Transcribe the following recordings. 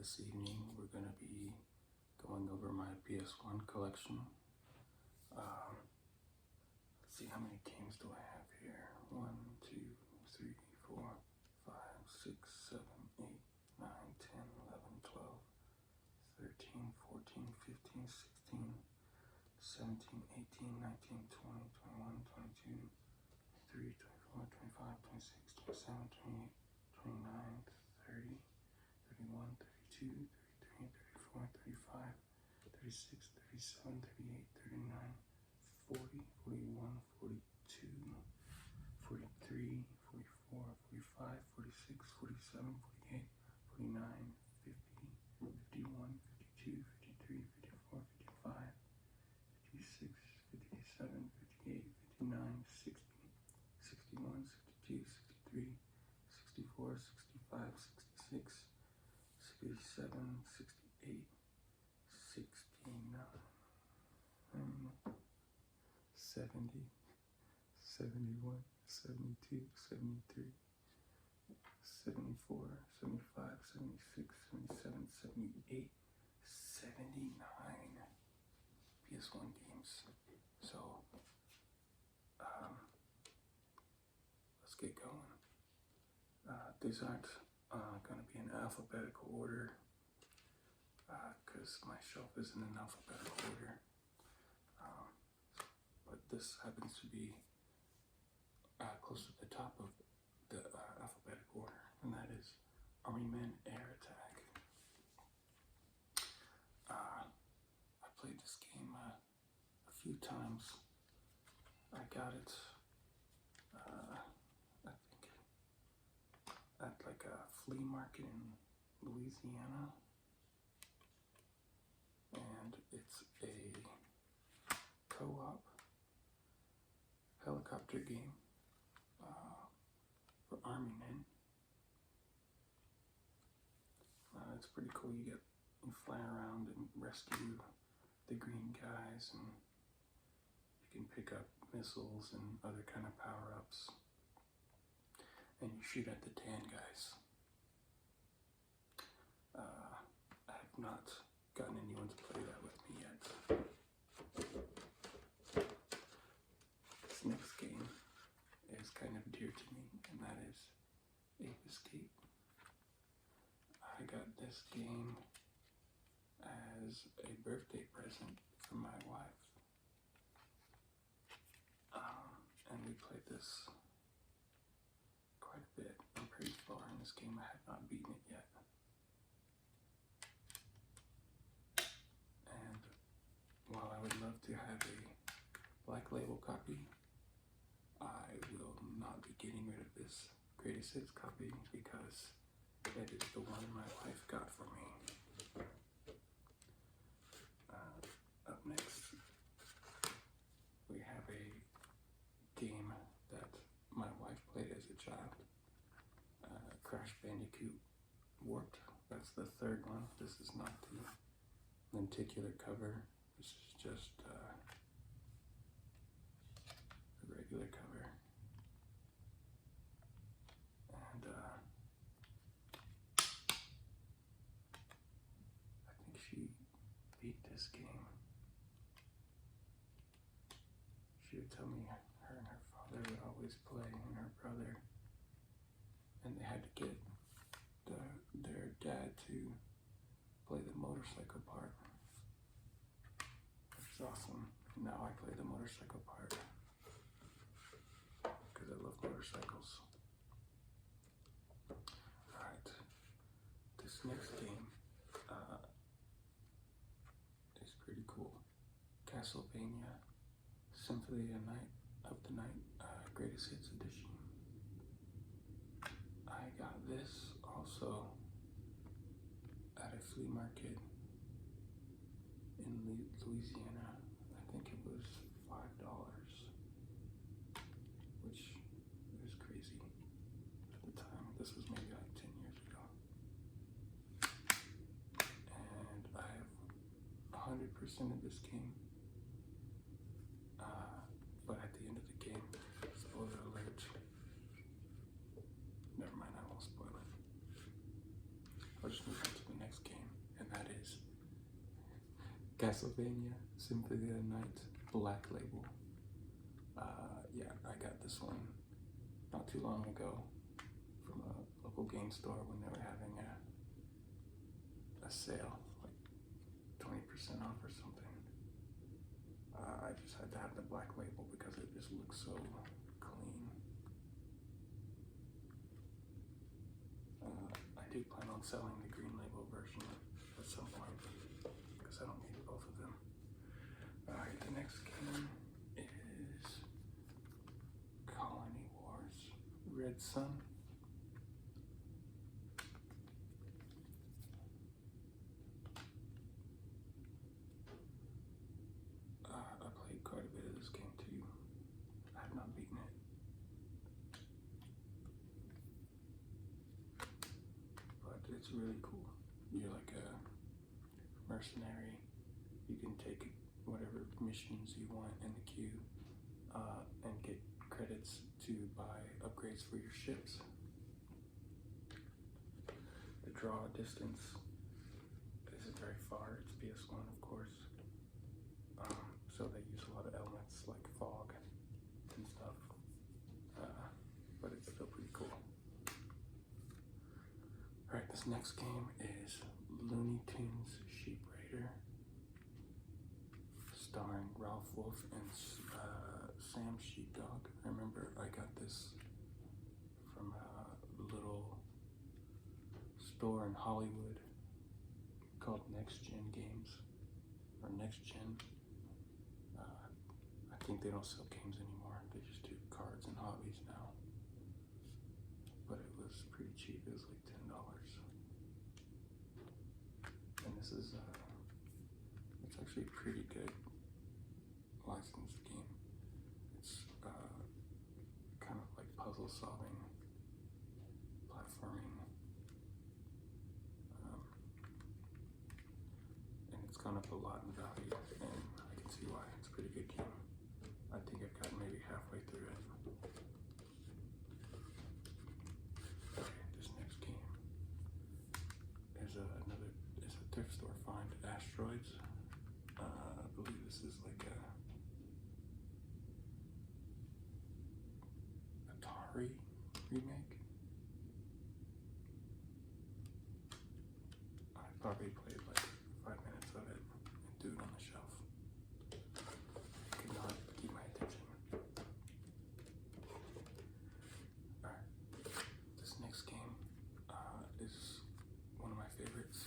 This evening we're going to be going over my PS1 collection. Let's see, how many games do I have here? 1, 2, 3, 4, 5, 6, 7, 8, 9, 10, 11, 12, 13, 14, 15, 16, 17, 18, 19, 20, 21, 22, 23, 24, 25, 26, 27, 28, 29, 30, 31, 32, 33, 34, 35, 36, 37, 38, 39, 40, 41, 42, 43, 44, 45, 46, 47, 48, 49, 50, 51, 52, 53, 54, 55, 56, 57, 58, 59, 60, 61, 62, 63, 64, 65, 66, 67, 68, 69, 70, 71, 72, 73, 74, 75, 76, 77, 78, 79 PS1 games. So, let's get going. These aren't going to be in alphabetical order because my shelf isn't in alphabetical order. But this happens to be close to the top of the alphabetical order, and that is Army Men Air Attack. I played this game a few times. I got it, I think, at like a flea market in Louisiana, and it's a co-op helicopter game for Army men. It's pretty cool. You fly around and rescue the green guys, and you can pick up missiles and other kind of power-ups, and you shoot at the tan guys. I have not gotten anyone to play that with me yet. This next game is kind of dear to me, and that is Ape Escape. I got this game as a birthday present from my wife. And we played this quite a bit. I'm pretty far in this game. I have not beaten it yet. And while I would love to have a black label copy, I will not be getting rid of this greatest hits copy because it is the one my wife got for me. Up next, we have a game that my wife played as a child, Crash Bandicoot Warped. That's the third one. This is not the lenticular cover. This is just a regular cover. And I think she beat this game. She would tell me her and her father would always play, and her brother, and they had to get their dad to play the motorcycle part, which is awesome. And now I play the motorcycle part because I love motorcycles. Alright, this next game is pretty cool. Castlevania Symphony of the Night, Greatest Hits Edition. I got this also at a flea market in Louisiana. I think it was $5, which was crazy at the time. This was maybe like 10 years ago. And I have 100% of this game. But at the end of the game, spoiler alert. Never mind, I won't spoil it. I'll just move on to the next game. Castlevania Symphony of the Night Black Label. Yeah, I got this one not too long ago from a local game store when they were having a sale, like 20% off or something. I just had to have the black label because it just looks so clean. I do plan on selling the green label version at some point because I don't need both of them. Alright, the next game is Colony Wars Red Sun. I played quite a bit of this game too. I have not beaten it. But it's really cool. You're like a mercenary. You can take whatever missions you want in the queue and get credits to buy upgrades for your ships. The draw distance isn't very far. It's PS1, of course. So they use a lot of elements like fog and stuff. But it's still pretty cool. Alright, this next game is Looney Tunes Sheep Raider, starring Ralph Wolf and Sam Sheepdog. I remember I got this from a little store in Hollywood called Next Gen Games, or Next Gen. I think they don't sell games anymore. They just do cards and hobbies now. But it was pretty cheap. It was like $10. And this is it's actually a pretty good licensed game. It's kind of like puzzle solving, platforming, and it's gone up a lot in value, and I can see why. It's a pretty good game. I think I've gotten maybe halfway through it. Okay, this next game is a thrift store find, Asteroids. I believe this is like a Atari remake. I probably played like 5 minutes of it and threw it on the shelf. Could not keep my attention. Alright, this next game is one of my favorites.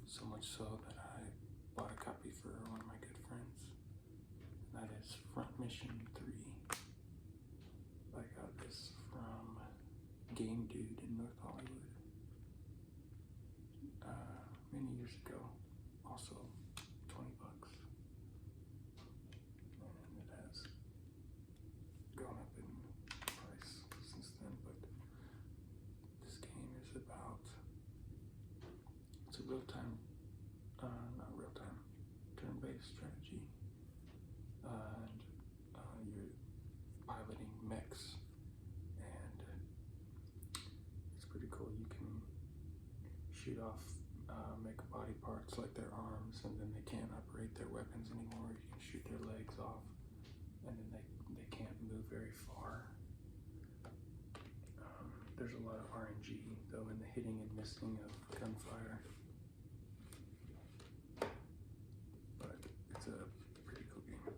So much so that I bought a copy for one of my good friends. And that is Front Mission 3. I got this from Game Dude in North Hollywood many years ago. Also, $20. And it has gone up in price since then, but this game is about, it's a real-time, not real-time, turn-based strategy, and you're piloting mechs, and it's pretty cool. You can shoot off make body parts like their arms, and then they can't operate their weapons anymore. You can shoot their legs off, and then they can't move very far. There's a lot of RNG though in the hitting and missing of gunfire, but it's a pretty cool game.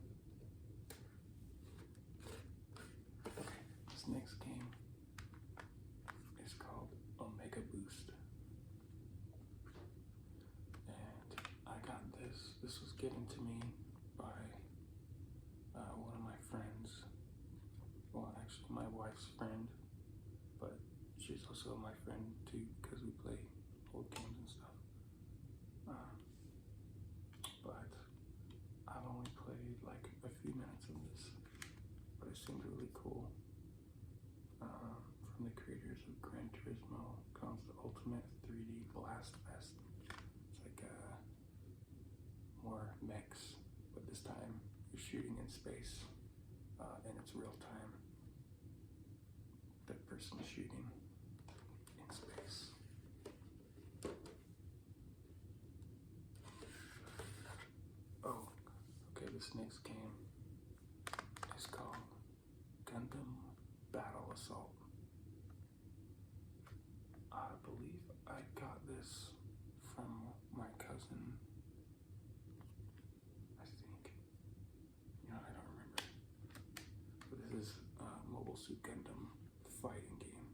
Okay, this next game is called Omega Boost. This was given to me by one of my friends. Well, actually my wife's friend, but she's also my friend too because we play old games and stuff. But I've only played like a few minutes of this, but it seemed really cool. From the creators of Gran Turismo comes the Ultimate 3D Blast Fest. It's like more mechs, but this time you're shooting in space, and it's real time. The person shooting in space. this next game is called Gundam Battle Assault. I believe I got this from my cousin. I think. I don't remember. But this is Mobile Suit Gundam fighting game.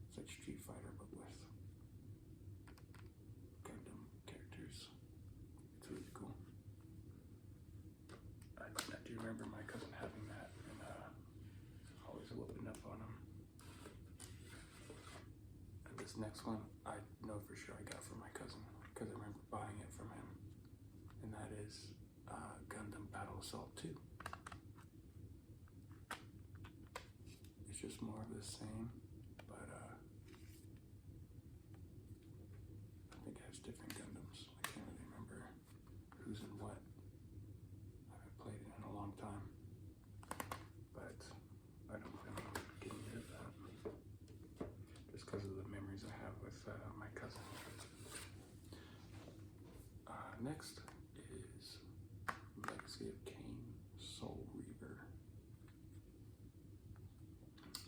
It's like Street Fighter but with Gundam characters. It's really cool. I do remember my cousin having that and always whooping up on him. And this next one, I know for sure I got from my cousin because I remember buying it from him. And that is Gundam Battle Assault 2. It's just more of the same, but I think it has different Gundams. I can't really remember who's in what. I haven't played it in a long time, but I don't plan on getting rid of that just because of the memories I have with my cousin. Next is Legacy of Kain Soul Reaver.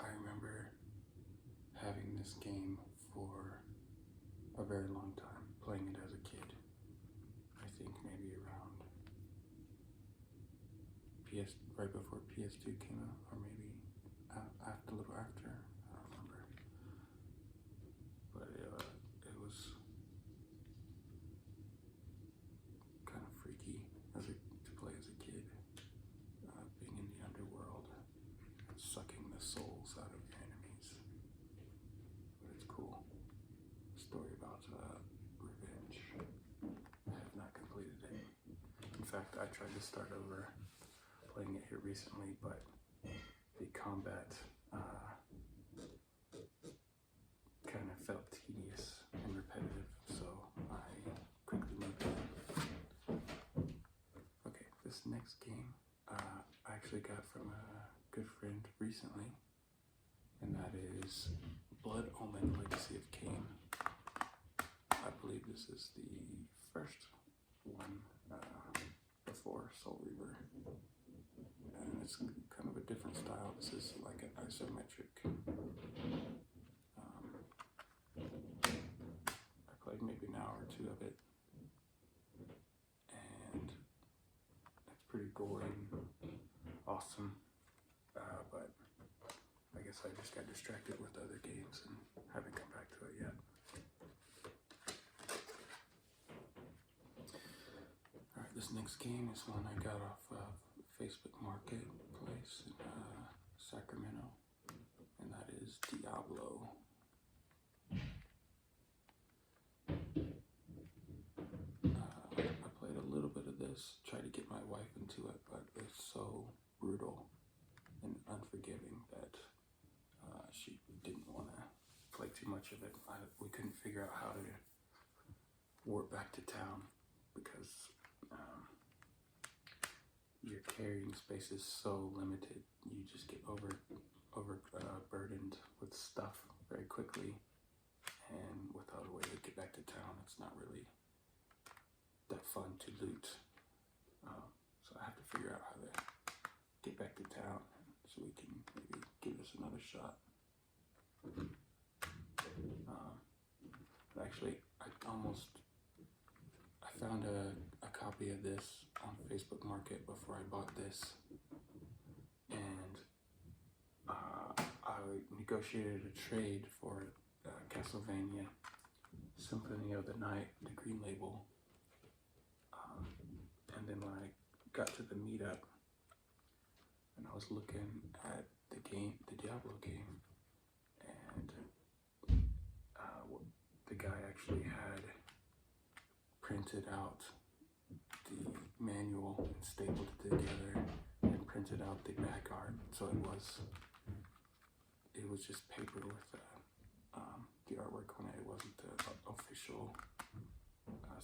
I remember having this game for a very long time, playing it as a kid. I think maybe around right before PS2 came out, or maybe a little after. I don't remember. But it was kind of freaky to play as a kid, being in the underworld, sucking the souls out of your enemies. But it's cool. Story about revenge. I have not completed it. In fact, I tried to start over playing it here recently, but the combat kind of felt tedious and repetitive, so I quickly moved on. Okay, this next game I actually got from a good friend recently, and that is Blood Omen Legacy of Kain. I believe this is the first one before Soul Reaver, and it's kind of a different style. This is like an isometric. I played maybe an hour or two of it, and it's pretty gory and awesome, but I guess I just got distracted with other games and haven't come back to it yet. Alright, this next game is one I got off of Facebook Marketplace in Sacramento, and that is Diablo. I played a little bit of this, tried to get my wife into it, but it's so brutal and unforgiving that she didn't want to play too much of it. We couldn't figure out how to warp back to town because your carrying space is so limited. You just get overburdened with stuff very quickly, and without a way to get back to town, it's not really that fun to loot. So I have to figure out how to get back to town so we can maybe give this another shot. Actually, I found a copy of this on Facebook Market before I bought this, and I negotiated a trade for Castlevania Symphony of the Night, the green label, and then when I got to the meetup and I was looking at the Diablo game, and the guy actually had printed out the manual and stapled it together and printed out the back art, so it was just paper with the artwork on it. It wasn't the official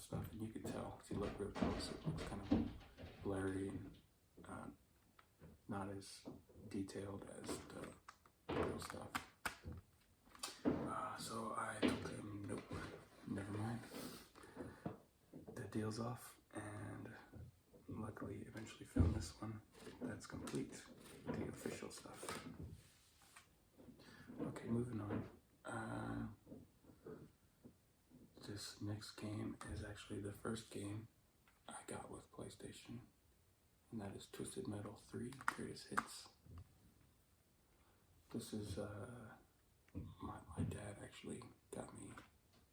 stuff, and you could tell if you look real close, it looks kind of blurry and not as detailed as the real stuff. So I told him, nope, never mind. The deal's off, and luckily eventually found this one that's complete with the official stuff. Okay, moving on. This next game is actually the first game I got with PlayStation, and that is Twisted Metal 3 Greatest Hits. This is, my dad actually got me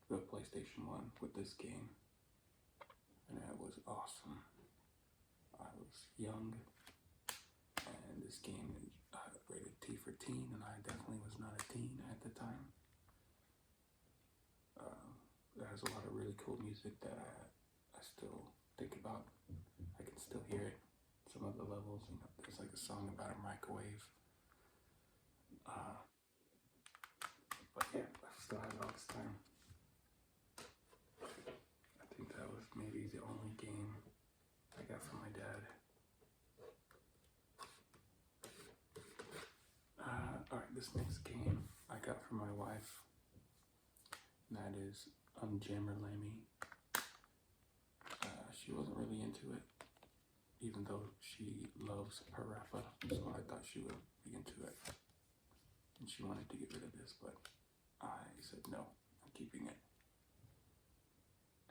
the PlayStation 1 with this game, and it was awesome. I was young, and this game is rated T for teen, and I definitely was not a teen at the time. It has a lot of really cool music that I still think about. I can still hear it. Some of the levels, you know, there's like a song about a microwave. But yeah, I still have it all this time. I think that was maybe the only game I got from my dad. Alright, this next game I got from my wife, and that is Unjammerlammy. She wasn't really into it, even though she loves Parappa, so I thought she would be into it. And she wanted to get rid of this, but I said no, I'm keeping it.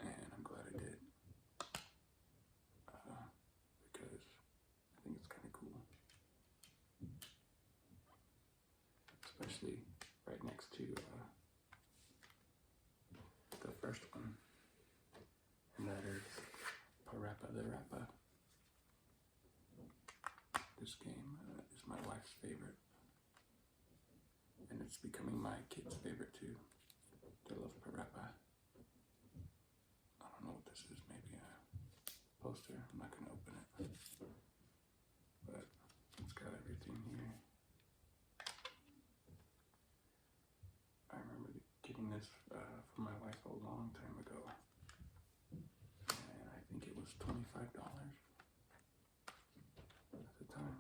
And I'm glad I did. Because I think it's kind of cool. Especially right next to the first one. And that is Parappa the Rappa. This game is my wife's favorite. And it's becoming my kid's favorite too. They love Parappa. I don't know what this is, maybe a poster. I'm not gonna open it. But it's got everything here. I remember getting this from my wife a long time ago. And I think it was $25 at the time.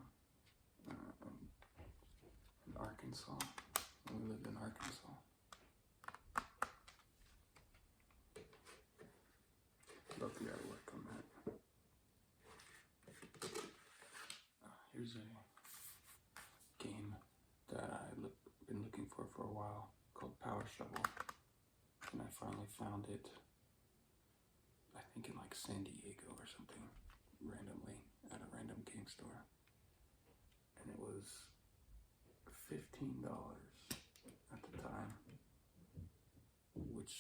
In Arkansas. We lived in Arkansas. Love the artwork on that. Here's a game that I've been looking for a while called Power Shovel. And I finally found it, I think in like San Diego or something, randomly at a random game store. And it was $15 at the time, which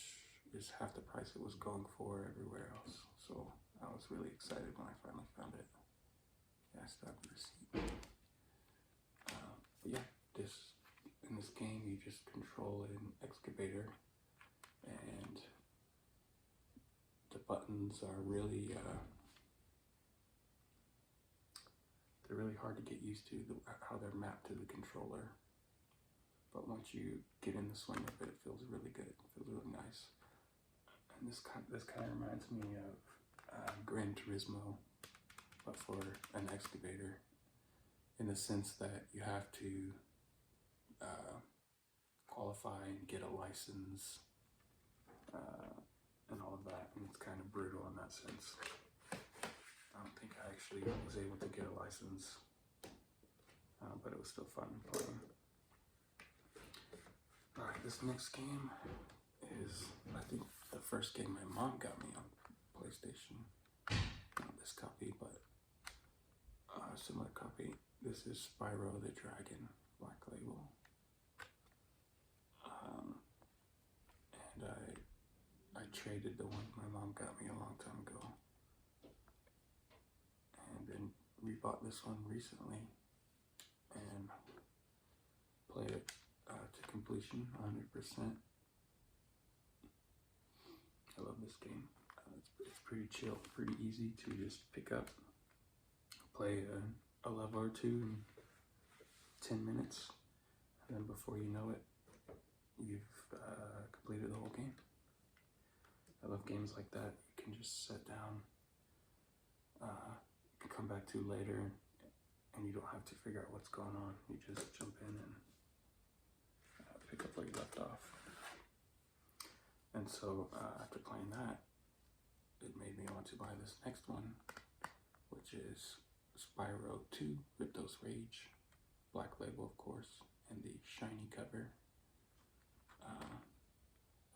is half the price it was going for everywhere else. So I was really excited when I finally found it. Yeah, I still have the receipt. But yeah, in this game you just control an excavator, and the buttons are really they're really hard to get used to, how they're mapped to the controller. But once you get in the swing of it, it feels really good. It feels really nice. And this kind of reminds me of Gran Turismo, but for an excavator, in the sense that you have to qualify and get a license and all of that. And it's kind of brutal in that sense. I don't think I actually was able to get a license, but it was still fun playing. Alright, this next game is, I think, the first game my mom got me on PlayStation. Not this copy, but a similar copy. This is Spyro the Dragon, Black Label. And I traded the one my mom got me a long time ago. And then rebought this one recently and played it to completion, 100%. I love this game. It's pretty chill, pretty easy to just pick up, play a level or two in 10 minutes, and then before you know it, you've completed the whole game. I love games like that. You can just sit down, come back to later, and you don't have to figure out what's going on. You just jump in and pick up where you left off. And so after playing that, it made me want to buy this next one, which is Spyro 2, Ripto's Rage, Black Label, of course, and the shiny cover.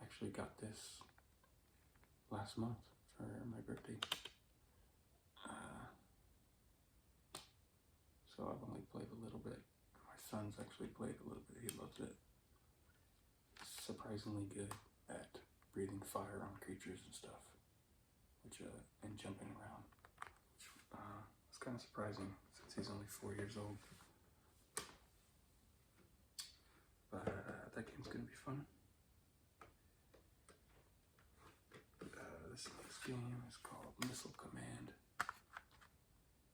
Actually got this last month for my birthday. So I've only played a little bit. My son's actually played a little bit. He loves it. Surprisingly good at breathing fire on creatures and stuff, and jumping around. It's kind of surprising since he's only 4 years old. But that game's gonna be fun. This next game is called Missile Command.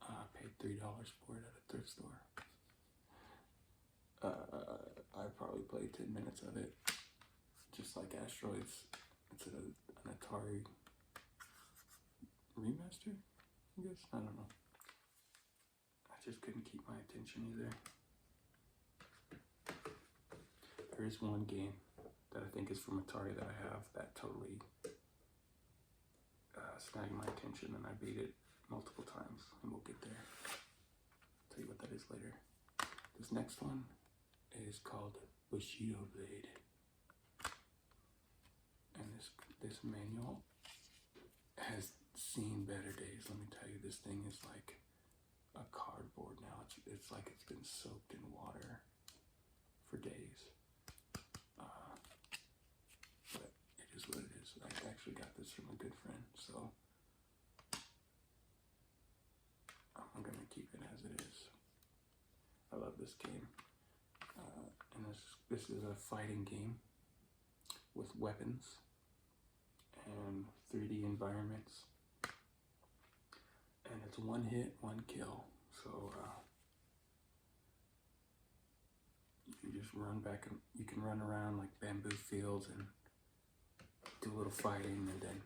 I paid $3 for it at a thrift store. I probably played 10 minutes of it. Just like Asteroids, it's an Atari remaster, I guess? I don't know. I just couldn't keep my attention either. There is one game that I think is from Atari that I have that totally snagged my attention, and I beat it multiple times, and we'll get there. I'll tell you what that is later. This next one is called Bushido Blade. And this manual has seen better days. Let me tell you, this thing is like a cardboard now. It's like it's been soaked in water for days. But it is what it is. I actually got this from a good friend, so I'm gonna keep it as it is. I love this game. And this is a fighting game with weapons and 3D environments, and it's one hit, one kill. So you just run back, and you can run around like bamboo fields and do a little fighting, and then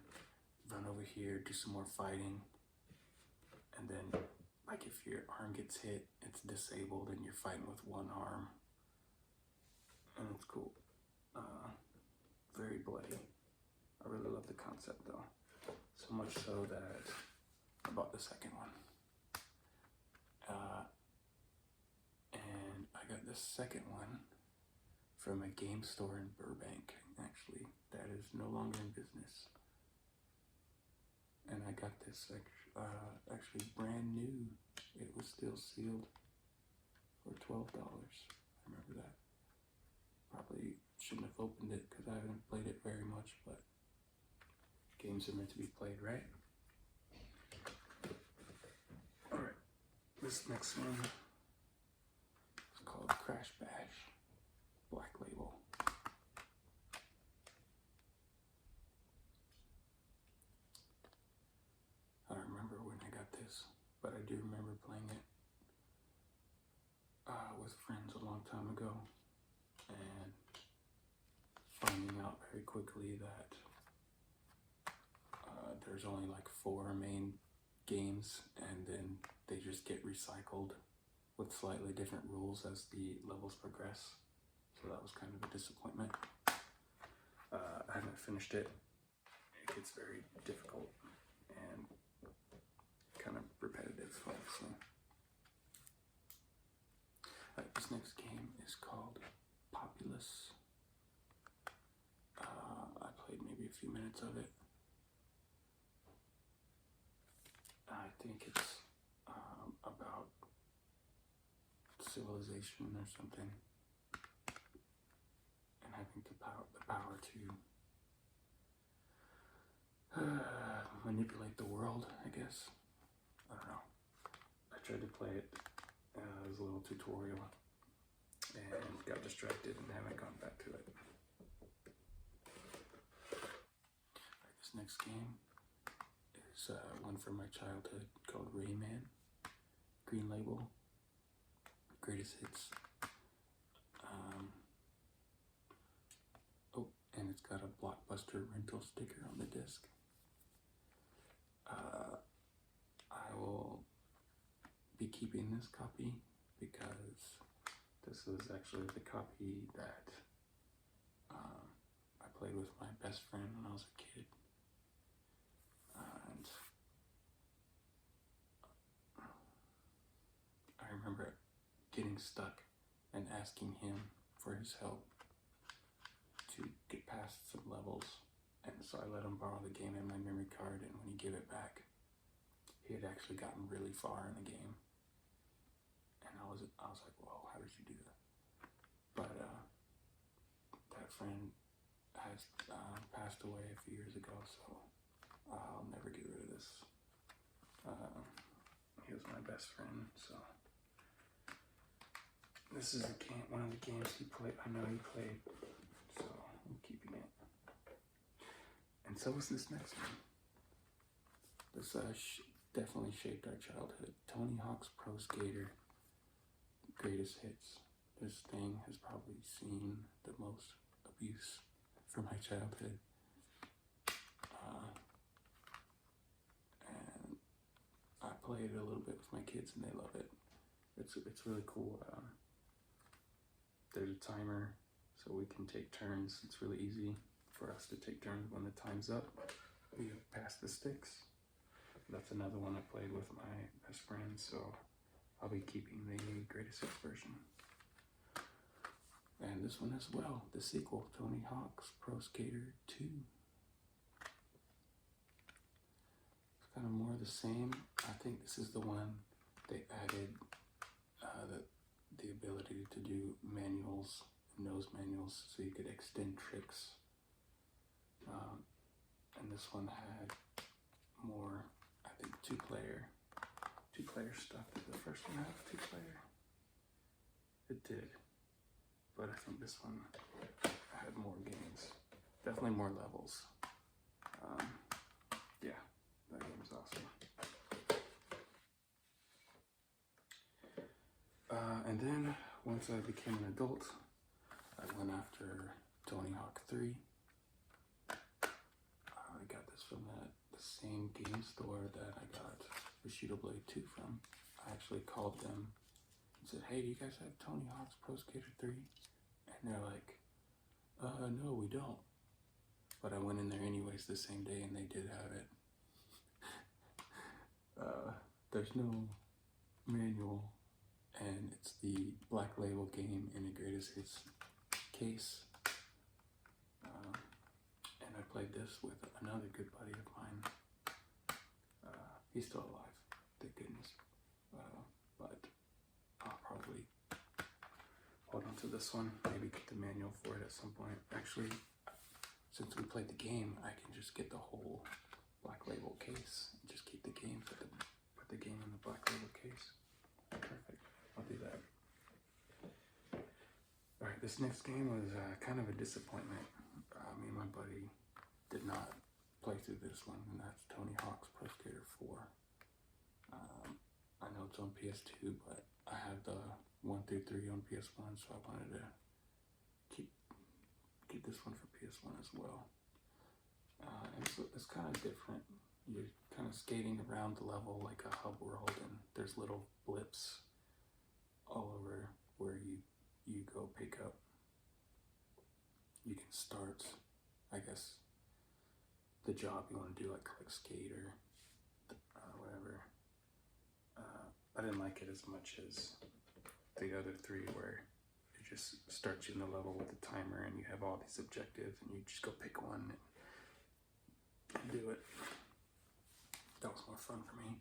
run over here, do some more fighting, and then like if your arm gets hit, it's disabled and you're fighting with one arm, and it's cool. Very bloody. I really love the concept though, so much so that I bought the second one. And I got the second one from a game store in Burbank, actually, that is no longer in business. And I got this actually brand new. It was still sealed for $12. I remember that. Probably shouldn't have opened it because I haven't played it very much, but games are meant to be played, right? Alright, this next one is called Crash Bash, Black Label. I don't remember when I got this, but I do remember playing it with friends a long time ago, and finding out very quickly that there's only like 4 main games, and then they just get recycled with slightly different rules as the levels progress. So that was kind of a disappointment. I haven't finished it. It gets very difficult and kind of repetitive, obviously. This next game is called Populous. I played maybe a few minutes of it. I think it's about civilization or something, and having the power to manipulate the world, I guess. I don't know. I tried to play it as a little tutorial and got distracted and haven't gone back to it. This next game is one from my childhood called Rayman, Green Label, Greatest Hits. Oh, and it's got a Blockbuster rental sticker on the disc. I will be keeping this copy because this was actually the copy that I played with my best friend when I was a kid. And getting stuck and asking him for his help to get past some levels. And so I let him borrow the game and my memory card, and when he gave it back, he had actually gotten really far in the game. And I was like, whoa, how did you do that? But that friend has passed away a few years ago, so I'll never get rid of this. He was my best friend, so this is the game, one of the games he played. I know he played, so I'm keeping it. And so is this next one. This definitely shaped our childhood. Tony Hawk's Pro Skater Greatest Hits. This thing has probably seen the most abuse from my childhood. And I play it a little bit with my kids and they love it. It's really cool. There's a timer so we can take turns. It's really easy for us to take turns. When the time's up, we pass the sticks. That's another one I played with my best friend, so I'll be keeping the Greatest Hits version. And this one as well, the sequel, Tony Hawk's Pro Skater 2. It's kind of more of the same. I think this is the one they added the ability to do manuals, nose manuals, so you could extend tricks. And this one had more, I think, two-player stuff. Did the first one have two-player? It did. But I think this one had more games. Definitely more levels. Yeah, that game was awesome. And then, once I became an adult, I went after Tony Hawk 3. I got this from the same game store that I got Bushido Blade 2 from. I actually called them and said, hey, do you guys have Tony Hawk's Pro Skater 3? And they're like, no, we don't. But I went in there anyways the same day and they did have it. There's no manual, and it's the Black Label game in a Greatest Hits case. And I played this with another good buddy of mine. He's still alive, thank goodness. But I'll probably hold on to this one, maybe get the manual for it at some point. Actually, since we played the game, I can just get the whole Black Label case and just keep the game, put the game in the Black Label case. Perfect, I'll do that. Alright, this next game was kind of a disappointment. Me and my buddy did not play through this one, and that's Tony Hawk's Pro Skater 4. I know it's on PS2, but I have the 1 through 3 on PS1, so I wanted to keep this one for PS1 as well. And so it's kind of different. You're kind of skating around the level like a hub world, and there's little blips all over where you go pick up. You can start, I guess, the job you want to do, like collect skate or whatever. I didn't like it as much as the other three, where it just starts you in the level with the timer and you have all these objectives and you just go pick one and do it. That was more fun for me.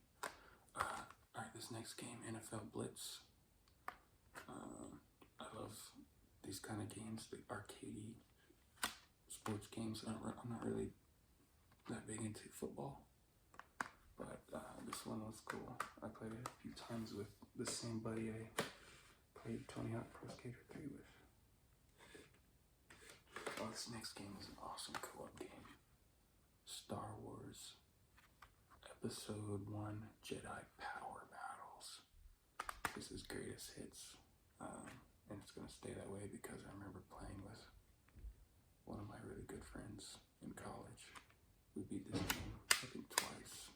Alright, this next game, NFL Blitz. I love these kind of games, the arcadey sports games. I'm not really that big into football, but this one was cool. I played it a few times with the same buddy I played Tony Hawk Pro Skater 3 with. Oh, this next game is an awesome co-op game. Star Wars Episode 1 Jedi Power Battles. This is Greatest Hits, and it's going to stay that way because I remember playing with one of my really good friends in college. We beat this game, I think, twice.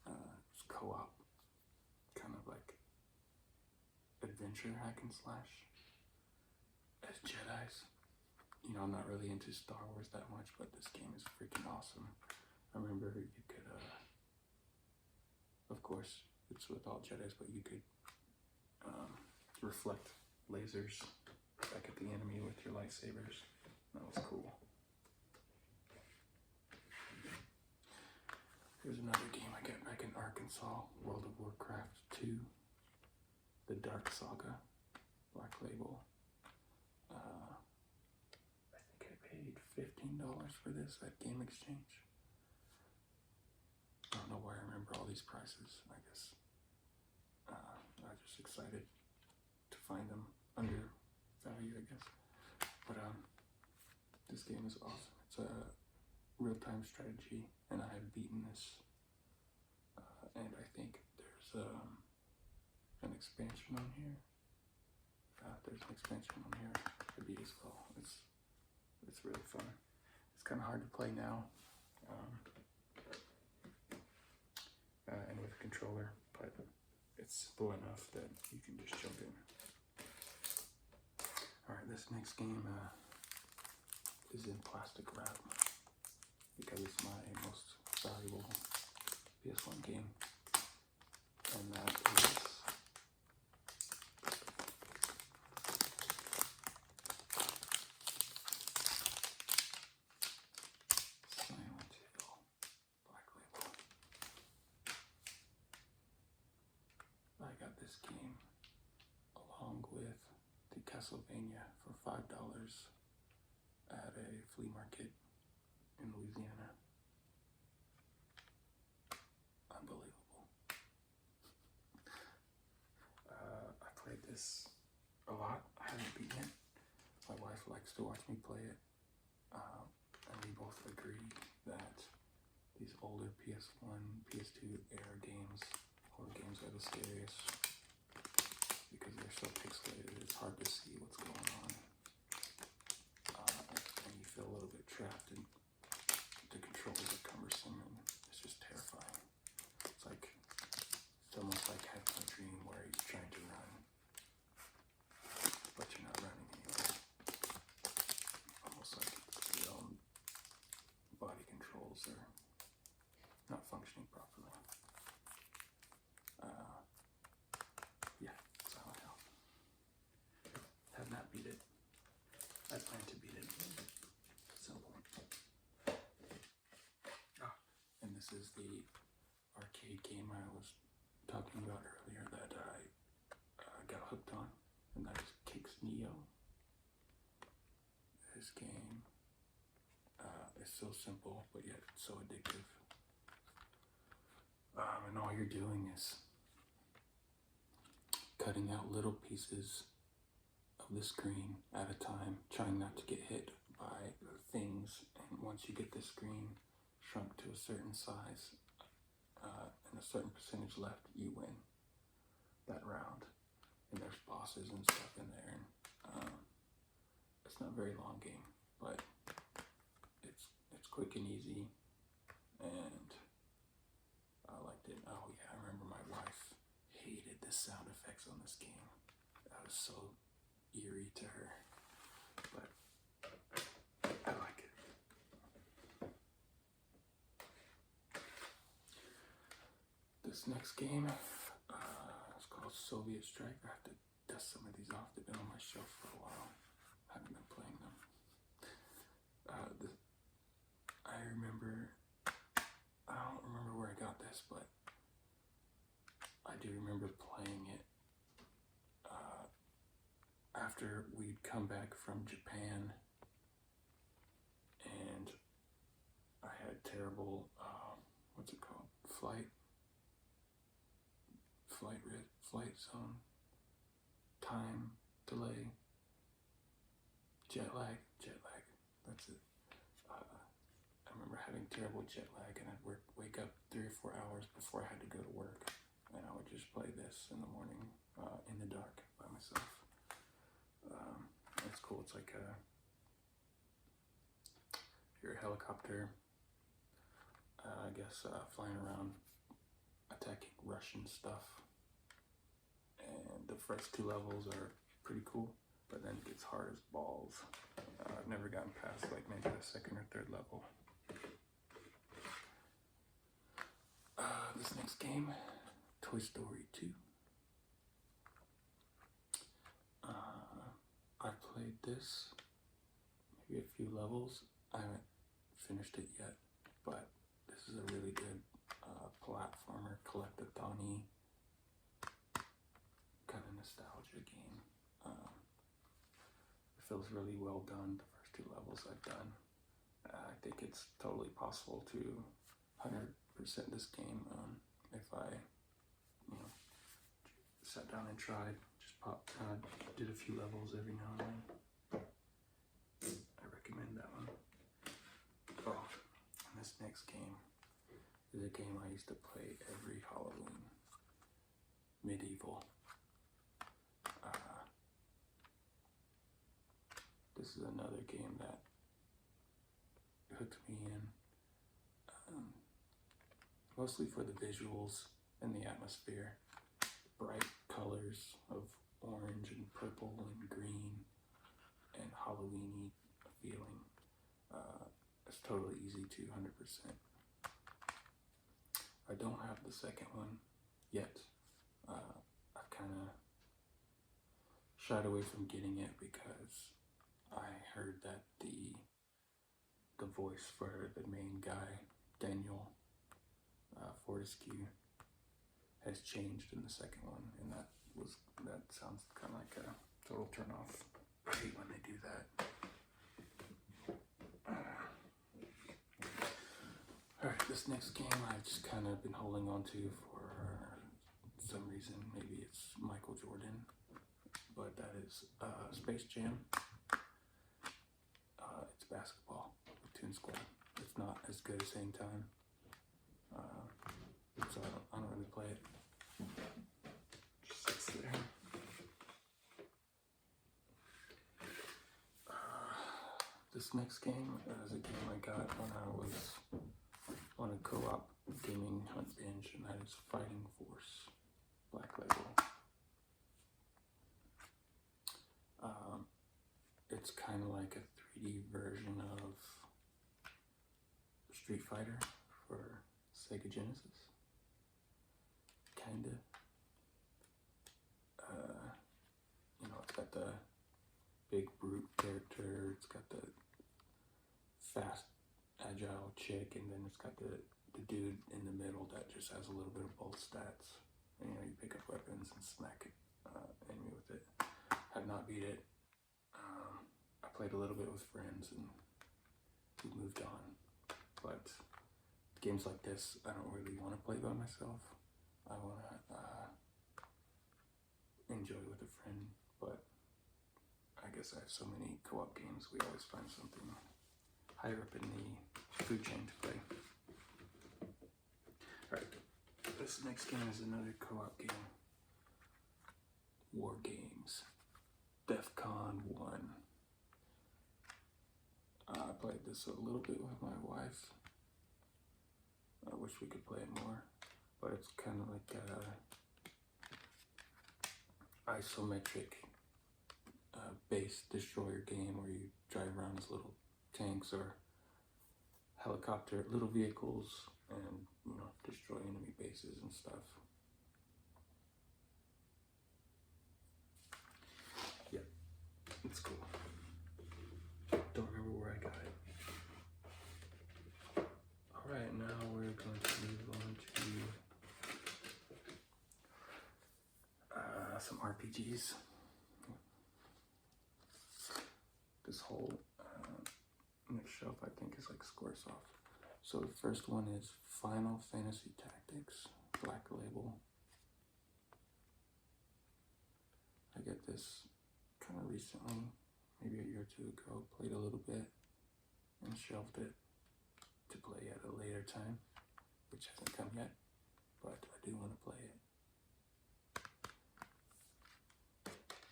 It's co-op, kind of like adventure hack and slash as Jedis. You know, I'm not really into Star Wars that much, but this game is freaking awesome. I remember you could, of course, it's with all Jedis, but you could reflect lasers back at the enemy with your lightsabers. That was cool. Here's another game I got back in Arkansas, World of Warcraft 2, The Dark Saga, Black Label. I think I paid $15 for this at Game Exchange. I don't know why I remember all these prices. I guess I was just excited to find them under value, I guess. But this game is awesome. It's a real-time strategy, and I have beaten this. And I think there's an expansion on here. There's an expansion on here to beat as well. It's really fun. It's kind of hard to play now, and with a controller, but it's simple enough that you can just jump in. Alright, this next game is in plastic wrap because it's my most valuable PS1 game, and that is Silent Hill Black Label. I got this game along with the Castlevania for $5 at a flea market in Louisiana. Unbelievable. I played this a lot. I haven't beaten it. My wife likes to watch me play it. And we both agree that these older PS1, PS2 era games, horror games, are the scariest because they're so pixelated. It's hard to see what's going on. And you feel a little bit trapped, and the controls are cumbersome, and it's just terrifying. It's almost like having a dream where you're trying to run, but you're not running anywhere. Almost like your own body controls are not functioning properly. Yeah, Silent Hill. Have not beat it. I plan to beat it at some point. And this is the arcade game I was talking about earlier that I got hooked on, and that is Kicks Neo. This game is so simple, but yet so addictive. And all you're doing is cutting out little pieces of the screen at a time, trying not to get hit by things, and once you get the screen shrunk to a certain size and a certain percentage left, you win that round. And there's bosses and stuff in there, and it's not a very long game, but it's quick and easy, and I liked it. Oh yeah, I remember my wife hated the sound effects on this game. That was so eerie to her, but I like it. This next game is called Soviet Strike. I have to dust some of these off. They've been on my shelf for a while. I haven't been playing them. I don't remember where I got this, but I do remember playing it after we'd come back from Japan, and I had terrible, what's it called? Flight zone, time delay, jet lag, that's it. I remember having terrible jet lag, and I'd wake up 3 or 4 hours before I had to go to work, and I would just play this in the morning, in the dark by myself. It's cool. It's like you're a helicopter, I guess, flying around attacking Russian stuff, and the first 2 levels are pretty cool, but then it gets hard as balls. I've never gotten past like maybe the 2nd or 3rd level. This next game, Toy Story 2. I played this, maybe a few levels. I haven't finished it yet, but this is a really good platformer, collect-a-thon-y, kind of nostalgia game. It feels really well done, the first two levels I've done. I think it's totally possible to 100% this game if I, sat down and tried. Just did a few levels every now and then. I recommend that one. Oh, and this next game is a game I used to play every Halloween. Medieval. This is another game that hooked me in, mostly for the visuals and the atmosphere. Bright colors of orange and purple and green and Halloween-y feeling. It's totally easy to 100%. I don't have the second one yet. I've kind of shied away from getting it because I heard that the voice for the main guy, Daniel Fortescue, has changed in the second one, and that sounds kind of like a total turn off. I hate when they do that. Alright, this next game I've just kind of been holding on to for some reason. Maybe it's Michael Jordan, but that is Space Jam. It's basketball with Toon Squad. It's not as good as Hang Time, so I don't really play it. Just sits there. This next game is a game I got when I was on a co-op gaming hunt binge, and that is Fighting Force, Black Label. It's kind of like a 3D version of Street Fighter for Sega Genesis. Kinda. It's got the big brute character, it's got the fast, agile chick, and then it's got the dude in the middle that just has a little bit of both stats. And, you pick up weapons and smack enemy with it. Have not beat it. I played a little bit with friends and we moved on. But games like this, I don't really want to play by myself. I want to enjoy with a friend, but I guess I have so many co-op games, we always find something higher up in the food chain to play. Alright, this next game is another co-op game. War Games. DEFCON 1. I played this a little bit with my wife. I wish we could play it more, but it's kind of like a isometric base destroyer game where you drive around as little tanks or little vehicles, and destroy enemy bases and stuff. Yeah, it's cool. Don't remember where I got it. Alright, now we're going to move on to some RPGs. This whole next shelf I think is like Squaresoft. So the first one is Final Fantasy Tactics, Black Label. I got this kind of recently, maybe a year or two ago. Played a little bit and shelved it to play at a later time, which hasn't come yet, but I do want to play it.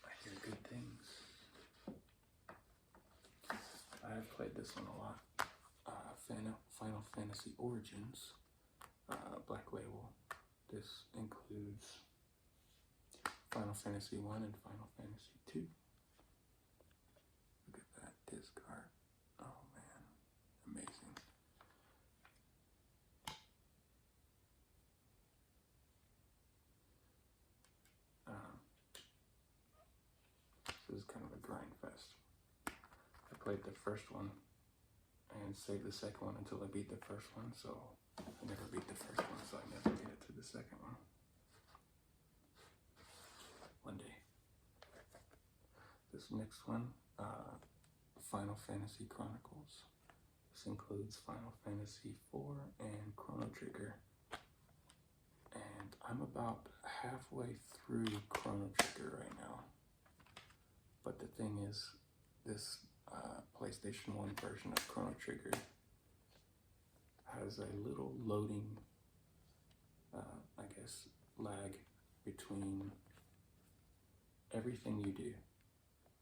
I hear good things. I've played this one a lot. Final Fantasy Origins, Black Label. This includes Final Fantasy 1 and Final Fantasy 2. Look at that disc art. Oh man, amazing. This is kind of a grind fest. I played the first one and saved the second one until I beat the first one, so I never beat the first one, so I never made it to the second one. One day. This next one, Final Fantasy Chronicles. This includes Final Fantasy IV and Chrono Trigger. And I'm about halfway through Chrono Trigger right now. But the thing is, this PlayStation 1 version of Chrono Trigger has a little loading, lag between everything you do.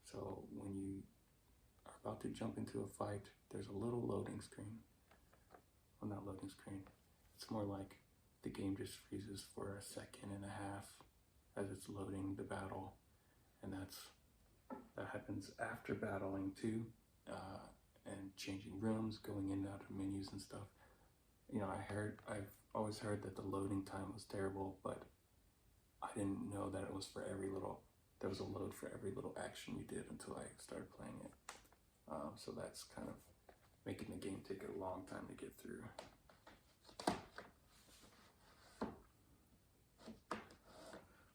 So when you are about to jump into a fight, there's a little loading screen. Well, not loading screen. It's more like the game just freezes for a second and a half as it's loading the battle, and that happens after battling too, and changing rooms, going in and out of menus and stuff. You know, I've always heard that the loading time was terrible, but I didn't know that it was for there was a load for every little action you did until I started playing it. So that's kind of making the game take a long time to get through.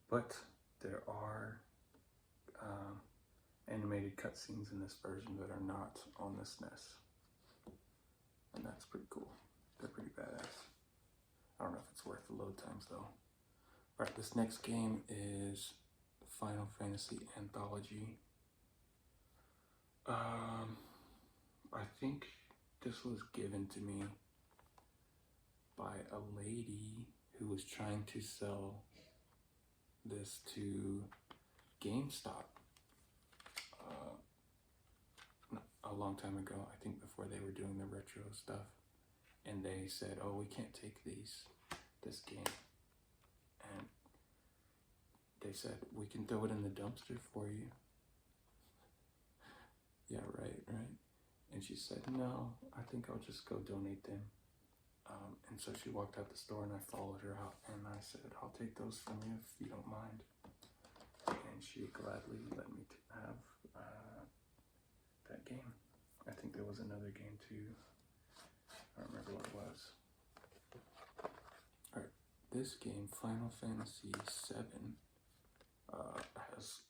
But there are animated cutscenes in this version that are not on the SNES. And that's pretty cool. They're pretty badass. I don't know if it's worth the load times though. Alright, this next game is Final Fantasy Anthology. I think this was given to me by a lady who was trying to sell this to GameStop a long time ago, I think before they were doing the retro stuff, and they said, oh, we can't take this game, and they said, we can throw it in the dumpster for you. Yeah, right. And she said, no, I think I'll just go donate them. And so she walked out the store and I followed her out and I said, I'll take those from you if you don't mind. And she gladly let me have that game. I think there was another game too. I don't remember what it was. Alright, this game, Final Fantasy VII,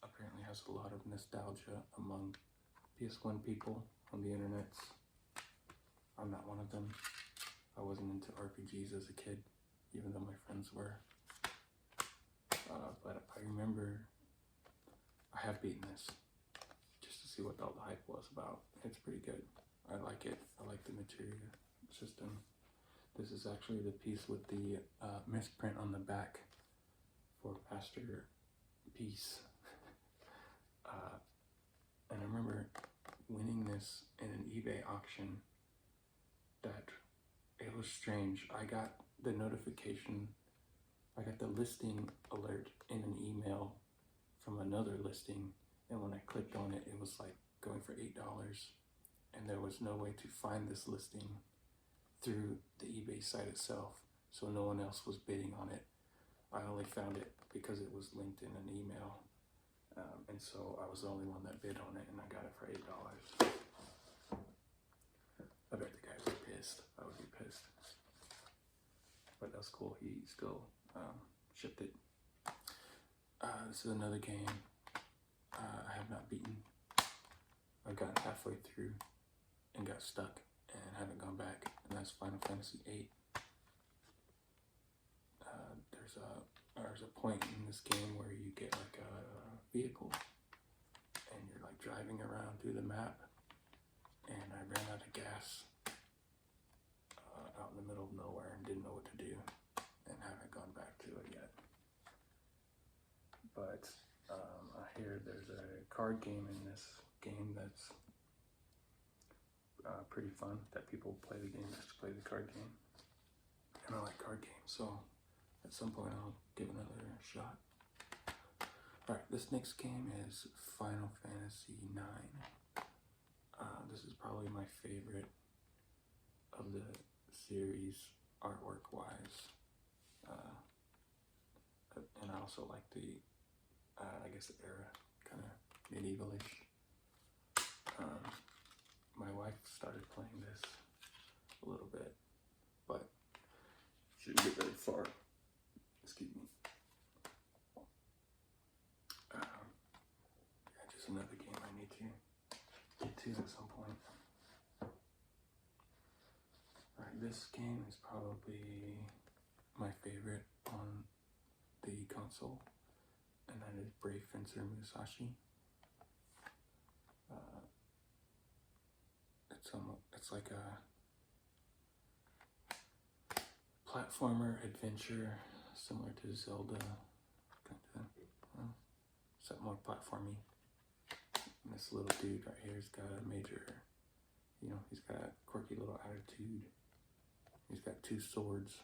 apparently has a lot of nostalgia among PS1 people on the internet. I'm not one of them. I wasn't into RPGs as a kid, even though my friends were. But I remember I have beaten this just to see what all the hype was about. It's pretty good. I like it. I like the material system. This is actually the piece with the misprint on the back for Pastor Peace. And I remember winning this in an eBay auction. That it was strange. I got the notification, I got the listing alert in an email from another listing, and when I clicked on it, it was like going for $8, and there was no way to find this listing through the eBay site itself, so no one else was bidding on it. I only found it because it was linked in an email, and so I was the only one that bid on it, and I got it for $8. I bet the guy was pissed. I would be pissed. But that's cool. He still shipped it. This is another game I have not beaten. I've gotten halfway through and got stuck and haven't gone back. And that's Final Fantasy VIII. There's a point in this game where you get like a vehicle and you're like driving around through the map. And I ran out of gas out in the middle of nowhere and didn't know what to do and haven't gone back to it yet. But I hear there's a card game in this game that's pretty fun, that people play the game just to play the card game. And I like card games, so at some point I'll give another shot. Alright, this next game is Final Fantasy IX. This is probably my favorite of the series artwork wise, and I also like the I guess the era, kind of medievalish My wife started playing this a little bit, but she didn't get very far. Excuse me. Yeah, just another game I need to get to at some point. Alright, this game is probably my favorite on the console, and that is Brave Fencer Musashi. It's like a platformer adventure similar to Zelda, kind of, except more platformy. And this little dude right here has got a major, he's got a quirky little attitude. He's got 2 swords.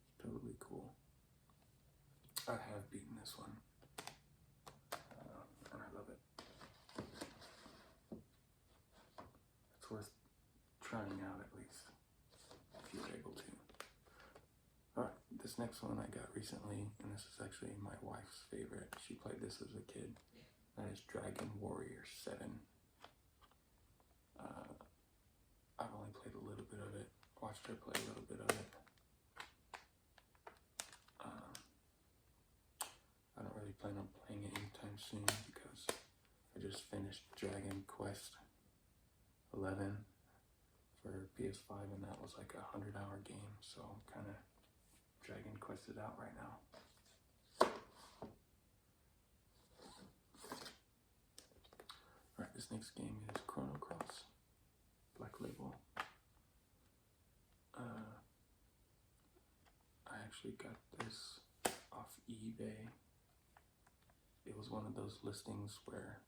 It's totally cool. I have beaten this one, and I love it. It's worth trying out at least, if you're able to. Alright, this next one I got recently, and this is actually my wife's favorite. She played this as a kid. That is Dragon Warrior 7. I've only played a little bit of it, watched her play a little bit of it. I don't really plan on playing it anytime soon because I just finished Dragon Quest 11 for PS5, and that was like a 100-hour game, so I'm kind of Dragon Quested out right now. Alright, this next game is Chrono Cross, Black Label. I actually got this off eBay. It was one of those listings where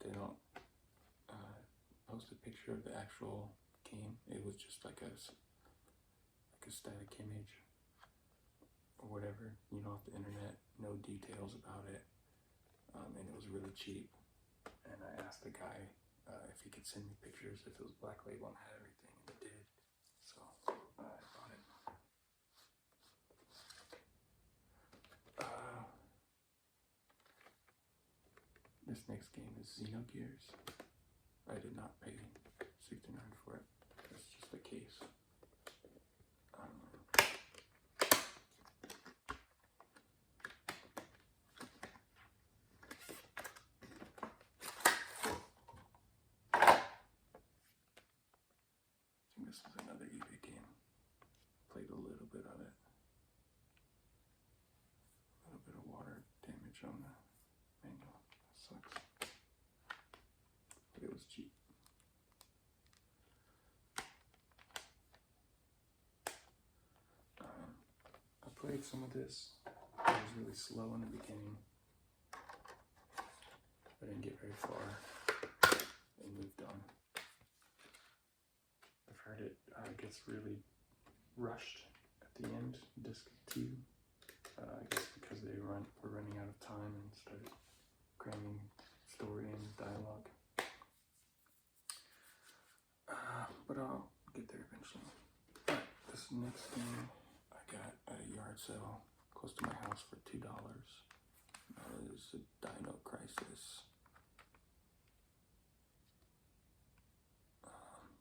they don't post a picture of the actual game. It was just like a static image or whatever, off the internet, no details about it, and it was really cheap. And I asked the guy if he could send me pictures if it was Black Label and had everything, and it did. So I bought it. This next game is Xenogears. I did not pay $69 for it. That's just the case. This is another eBay game. Played a little bit of it. A little bit of water damage on the manual. That sucks. But it was cheap. I played some of this. It was really slow in the beginning. I didn't get very far and moved on. I've heard it gets really rushed at the end, disc 2. I guess because were running out of time and started cramming story and dialogue. But I'll get there eventually. Alright, this next game I got at a yard sale close to my house for $2. That is a Dino Crisis.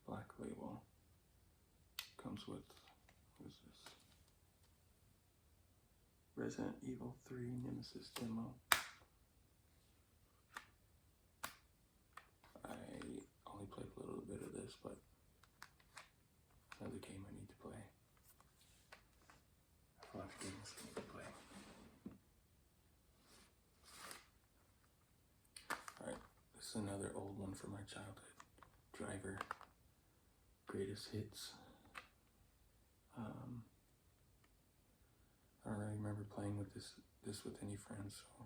Black Label. Comes with, what is this? Resident Evil 3 Nemesis demo. I only played a little bit of this, but another game I need to play. I have a lot of games I need to play. Alright, this is another old one from my childhood. Driver. Greatest Hits. I don't really remember playing with this with any friends, so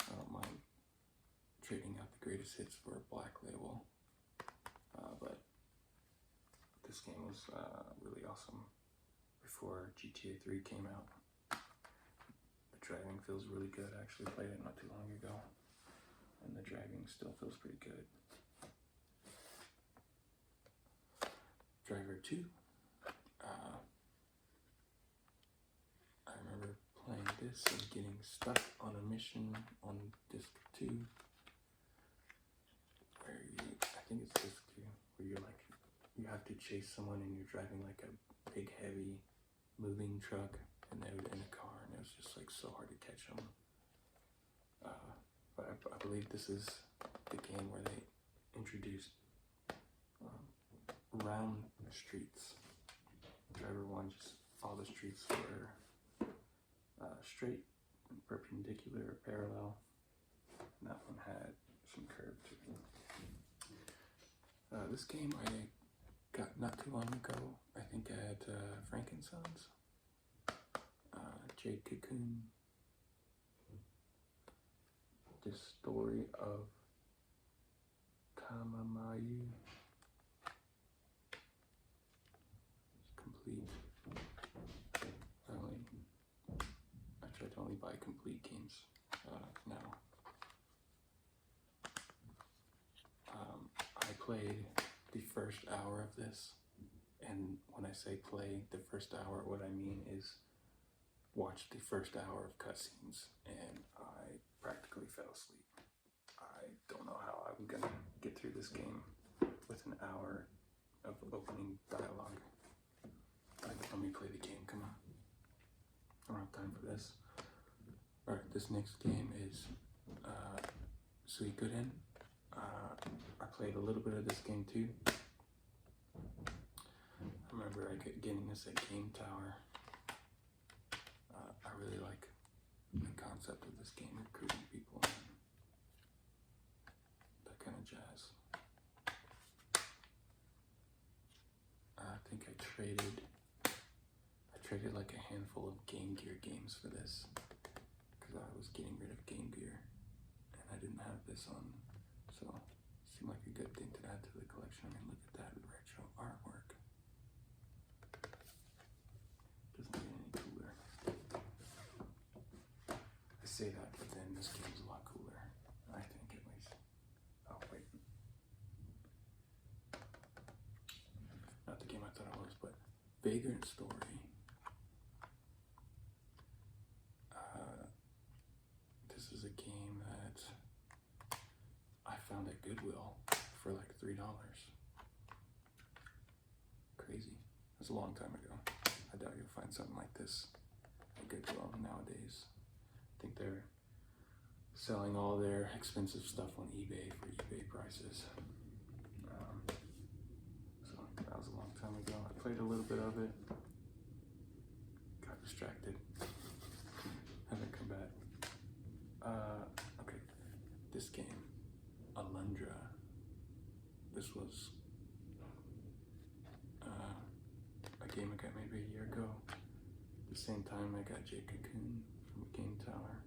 I don't mind trading out the Greatest Hits for a Black Label. But this game was really awesome before GTA 3 came out. The driving feels really good. I actually played it not too long ago, and the driving still feels pretty good. Driver 2. I remember playing this and getting stuck on a mission on disc 2. to chase someone and you're driving like a big heavy moving truck and they were in a car and it was just like so hard to catch them. But I believe this is the game where they introduced round streets. Driver 1, just all the streets were straight, perpendicular, or parallel. And that one had some curve to it. This game I got not too long ago, I think at Frankensons. Jade Cocoon. The story of Tamamayu. It's complete. I try to only buy complete games now. I played the first hour of this, and when I say play the first hour, what I mean is watch the first hour of cutscenes, and I practically fell asleep. I don't know how I'm gonna get through this game with an hour of opening dialogue. Let me play the game, come on. I don't have time for this. Alright, this next game is Suikoden. I played a little bit of this game too. I remember getting this at Game Tower. I really like the concept of this game, recruiting people and that kind of jazz. I think I traded like a handful of Game Gear games for this because I was getting rid of Game Gear and I didn't have this on, so it seemed like a good thing to add to the collection. I mean, look at that retro artwork. Doesn't get any cooler. I say that, but then this game's a lot cooler, I think at least. Oh wait, not the game I thought it was, but Vagrant Story. This is a game that I found at Goodwill for like $3. Crazy. It was a long time ago. I doubt you'll find something like this at Goodwill nowadays. I think they're selling all their expensive stuff on eBay for eBay prices. So that was a long time ago. I played a little bit of it. Got distracted. Haven't come back. Okay, this game, Alundra. This was a game I got maybe a year ago. At the same time I got Jade Cocoon from Game Tower.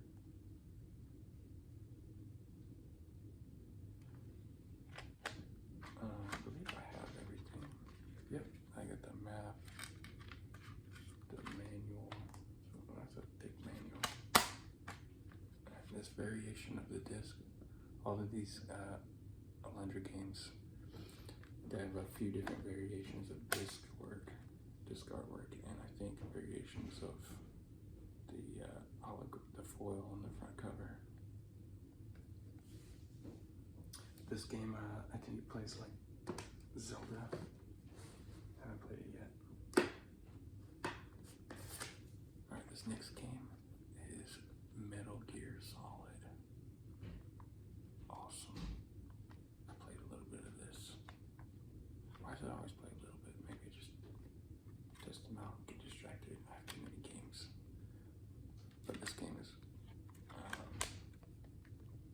I believe I have everything. Yep, I got the map, the manual. So that's a thick manual. And this variation of the disc. All of these Alundra games, they have a few different variations of disc artwork, and I think variations of the foil on the front cover. This game, I think it plays like Zelda. Haven't played it yet. Alright, this next game is Metal Gear Solid. Awesome. I played a little bit of this. Why should I always play a little bit? Maybe just test them out, get distracted. I have too many games. But this game is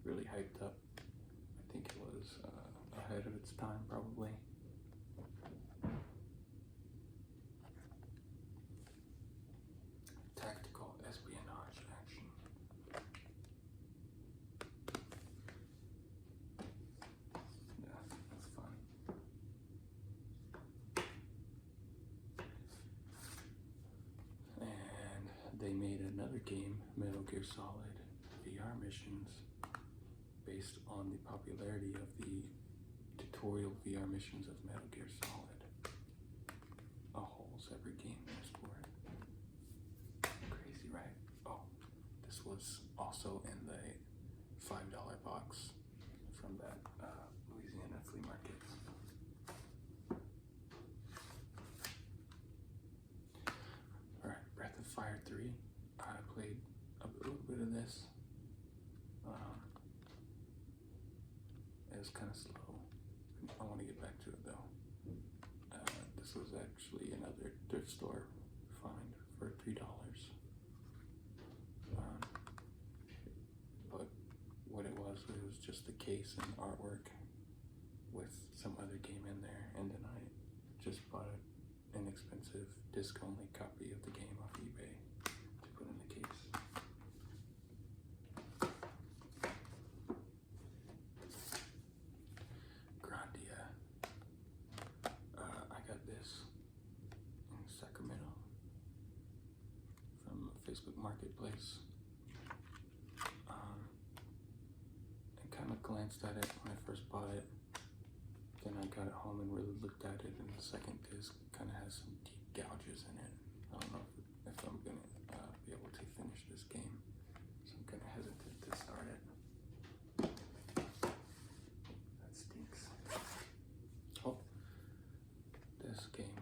really hyped up. I think it was ahead of its time, probably. Tactical espionage action. Yeah, that's fun. And they made another game, Metal Gear Solid VR missions, based on the popularity of the tutorial VR missions of Metal Gear Solid. A whole separate game just for it. Crazy, right? Oh, this was also in the $5 box from that Louisiana flea market. 3. I played a little bit of this. It was kind of slow. I want to get back to it though. This was actually another thrift store find for $3. But what it was just the case and artwork with some other game in there, and then I just bought an inexpensive disc-only copy of the game off eBay to put in the case. Grandia. I got this in Sacramento from Facebook Marketplace. I kind of glanced at it when I first bought it. Then I got it home and really looked at it, and the second disc kind of has some deep gouges in it. I don't know if I'm gonna be able to finish this game, so I'm kind of hesitant to start it. That stinks. Oh, this game,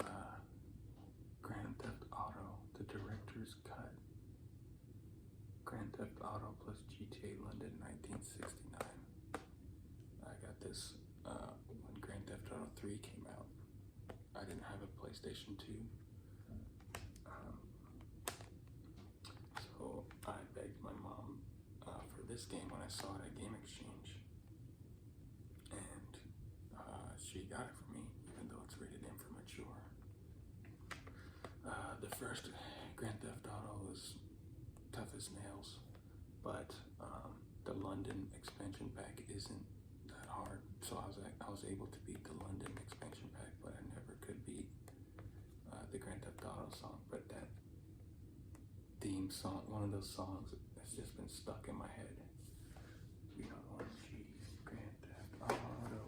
Grand Theft Auto, the director's cut. Grand Theft Auto plus GTA London 1969. I got this when Grand Theft Auto 3 came out. I didn't have a PlayStation 2. So I begged my mom for this game when I saw it at Game Exchange. And she got it for me, even though it's rated M for mature. The first Grand Theft Auto was tough as nails, but the London expansion pack isn't that hard, so I was able to beat the London expansion pack, but I never could beat the Grand Theft Auto song. But that theme song, one of those songs that's just been stuck in my head. You know, the one, geez, Grand Theft Auto.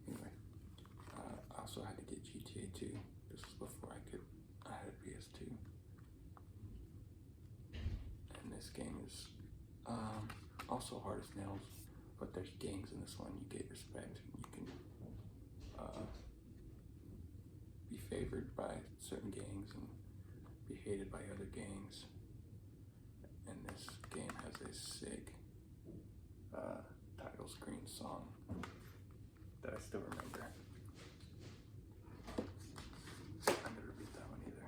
Anyway, I also had to get GTA 2. This was before I had a PS2. And this game is also hard as nails, but there's gangs in this one. You get respect. You can be favored by certain gangs and be hated by other gangs. And this game has a sick title screen song that I still remember. I never beat that one either.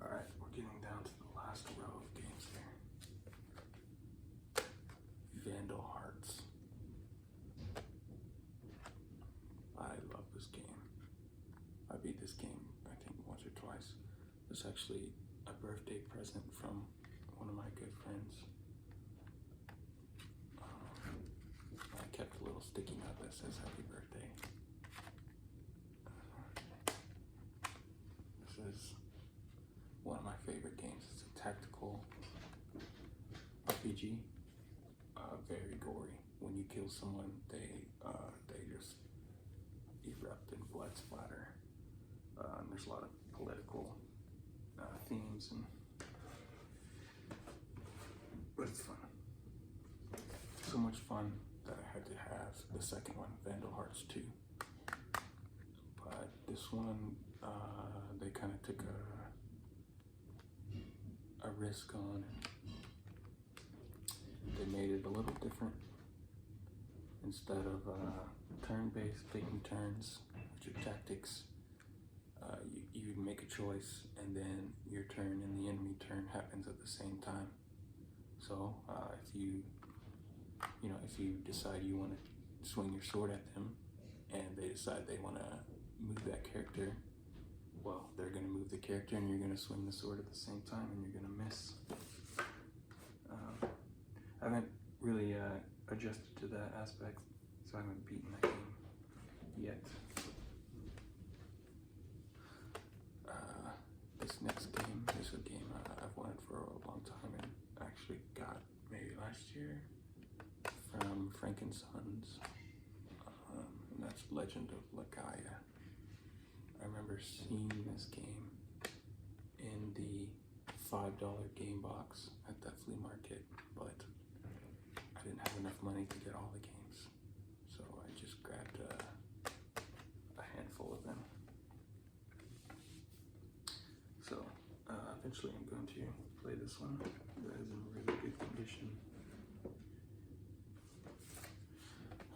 Alright, we're getting down to the last row of games here. Vandal Hearts. I love this game. I beat this game, I think, once or twice. It was actually a birthday present from one of my good friends. I kept a little sticky note that says happy birthday. This is one of my favorite games. It's a tactical RPG, very gory. When you kill someone, they just erupt in blood splatter. And there's a lot of political themes, but it's fun. So much fun that I had to have the second one, Vandal Hearts 2. But this one, they kind of took a risk on. They made it a little different. Instead of turn-based, taking turns with your tactics, you make a choice, and then your turn and the enemy turn happens at the same time. So if you decide you want to swing your sword at them, and they decide they want to move that character, well, they're going to move the character, and you're going to swing the sword at the same time, and you're going to miss. I haven't really adjusted to that aspect, so I haven't beaten that game yet. This next game is a game I've wanted for a long time, and actually got maybe last year from Frankensons, and that's Legend of Lagaya. I remember seeing this game in the $5 game box at that flea market, but I didn't have enough money to get all the games, so I just grabbed to play this one. That is in really good condition.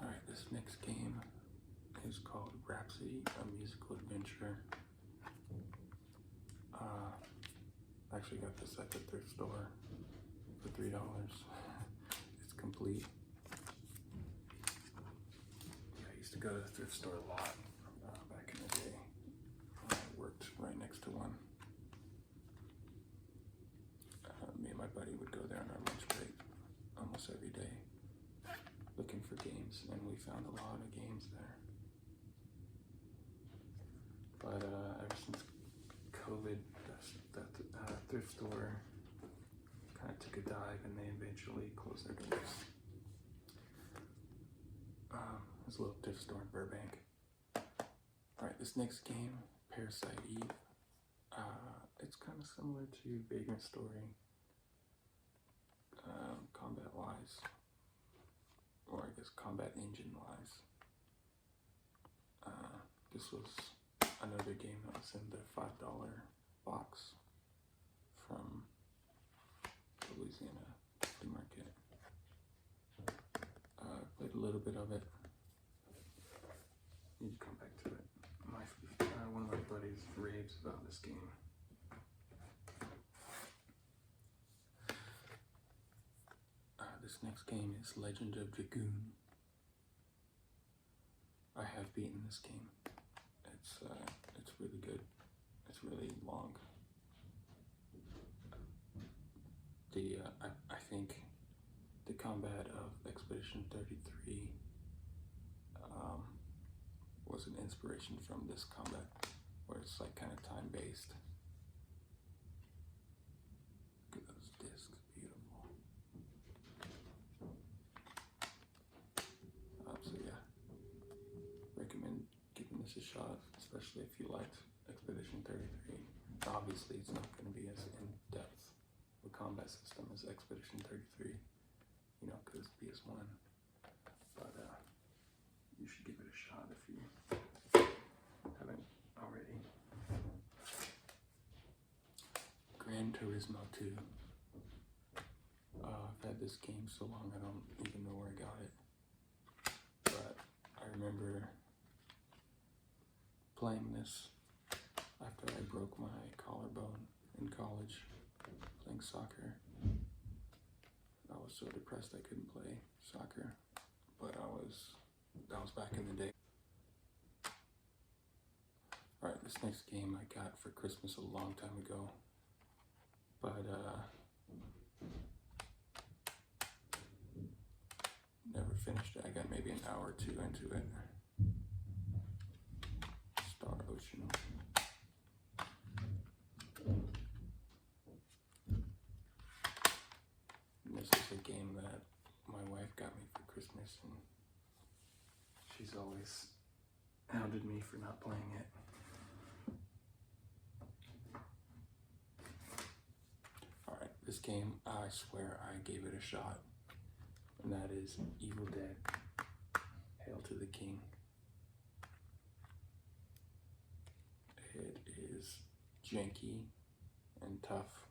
Alright, this next game is called Rhapsody, a musical adventure. I actually got this at the thrift store for $3. It's complete. Yeah, I used to go to the thrift store a lot back in the day. I worked right next to one. Me and my buddy would go there on our lunch break almost every day looking for games, and we found a lot of games there. But ever since COVID, that thrift store kind of took a dive, and they eventually closed their doors. There's a little thrift store in Burbank. Alright, this next game, Parasite Eve, it's kind of similar to Vagrant Story, combat-wise, or I guess combat engine-wise. This was another game that was in the $5 box from the Louisiana flea market. Played a little bit of it. Need to come back to it. One of my buddies raves about this game. This next game is Legend of Dragoon. I have beaten this game. It's really good. It's really long. I think the combat of Expedition 33 was an inspiration from this combat, where it's like kind of time-based. Look at those discs, beautiful. So yeah, recommend giving this a shot, especially if you liked Expedition 33. Obviously, it's not going to be as in-depth of a combat system as Expedition 33, you know, because it's PS1. But you should give it a shot if you haven't already. Gran Turismo 2. I've had this game so long I don't even know where I got it. But I remember playing this after I broke my collarbone in college playing soccer. I was so depressed I couldn't play soccer, but that was back in the day. Alright, this next game I got for Christmas a long time ago, but never finished it. I got maybe an hour or two into it. Star Ocean. And this is a game that my wife got me for Christmas, and she's always hounded me for not playing it. Alright, this game, I swear I gave it a shot, and that is Evil Dead, Hail to the King. It is janky and tough,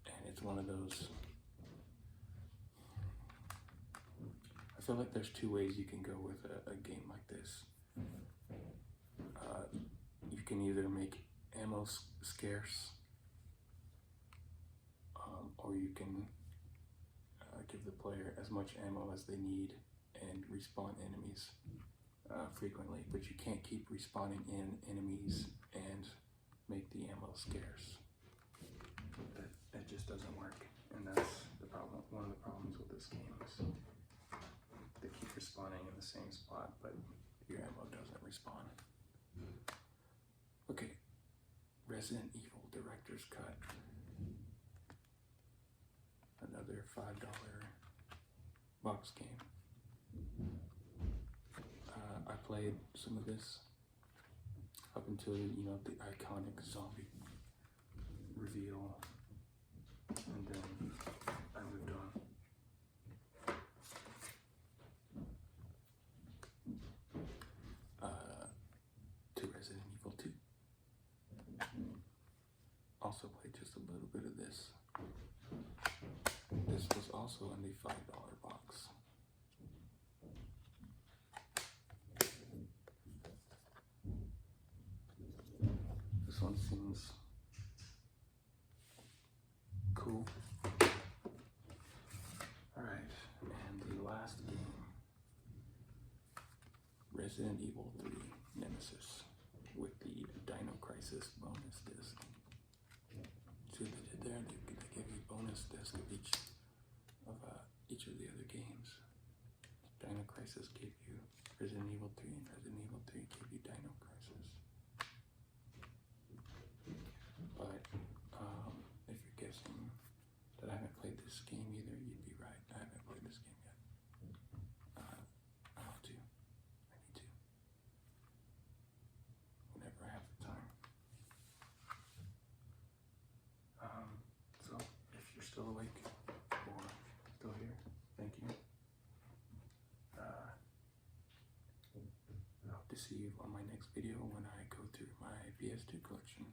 and it's one of those, I feel like there's two ways you can go with a game like this. You can either make ammo scarce, or you can give the player as much ammo as they need and respawn enemies frequently, but you can't keep respawning in enemies and make the ammo scarce. That just doesn't work, and that's the problem. One of the problems with this game is they keep respawning in the same spot, but your ammo doesn't respawn. Okay, Resident Evil Director's Cut. Another $5 box game. I played some of this up until, you know, the iconic zombie reveal, and then I moved on. To Resident Evil 2. Also played just a little bit of this. This was also in the $5 box. This one seems cool. Alright, and the last game, Resident Evil 3 Nemesis with the Dino Crisis bonus disc. See what they did there? They gave you a bonus disc of each of the other games. Dino Crisis gave you Resident Evil 3, and Resident Evil 3 gave you Dino Crisis. But if you're guessing that I haven't played this game either, you'd be right. I haven't played this game yet. I want to. I need to. Whenever I have the time. So if you're still awake or still here, thank you. I hope to see you on my next video when I go through my PS2 collection.